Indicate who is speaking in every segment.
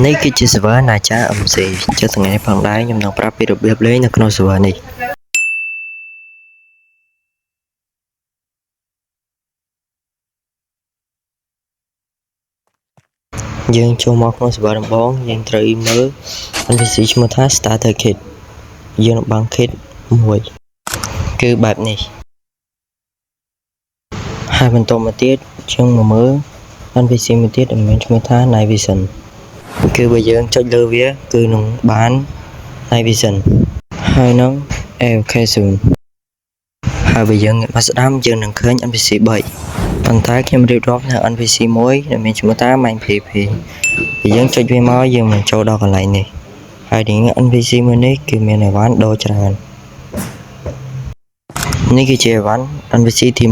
Speaker 1: នេះគឺជា server Nacha MC ចុះថ្ងៃនេះផងដែរខ្ញុំនឹងប្រាប់ពីរបៀបលេងនៅក្នុង server នេះយើងចូលមកក្នុង server ដំបូងយើងត្រូវមើល NPC ឈ្មោះថា Starter Kit យើងនឹងបាំង kit មួយគឺបែបនេះហើយបន្តមកទៀតយើងមកមើល NPC មួយទៀតដែលមានឈ្មោះថា Night Vision គឺបើយើងចុចលើវាគឺនឹងបាន Night Vision ហើយនឹង AFK Zone ហើយបើយើងមកស្ដាំយើងនឹងឃើញ NPC 3ប៉ុន្តែខ្ញុំរៀបរាប់នៅ NPC មួយដែលមានឈ្មោះថា Main PP បើយើងចុចវាមកយើងនឹងចូលដល់កន្លែងនេះហើយទីនេះ NPC មួយនេះគឺមានអីវ៉ាន់ដូរច្រើននេះគឺជាអីវ៉ាន់ NPC ទី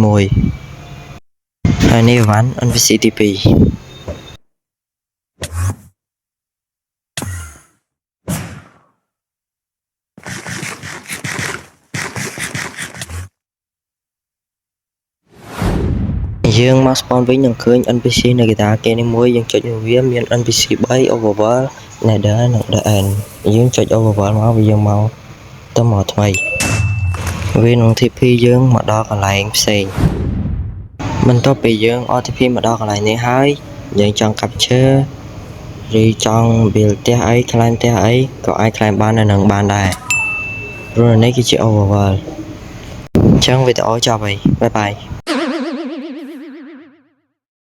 Speaker 1: 1ហើយនេះអីវ៉ាន់ NPC ទី2យើងមក spawn វិញនឹងឃើញ NPC នៅកណ្ដាលគេនេះមួយយើងចុចវាមាន NPC 3 Overworld Nether និង The End យើងចុច Overworld មកវាយើងមកទៅមកថ្មីវានឹង TP យើងមកដល់កន្លែងផ្សេងបន្ទាប់ពីយើង TP មកដល់កន្លែងនេះហើយយើងចង់ capture ឬចង់ build ផ្ទះអី climb ផ្ទះអីក៏អាច climb បាននៅនឹងបានដែរព្រោះនេះគឺជា Overworld អញ្ចឹងវីដេអូចប់ហើយបាយបាយ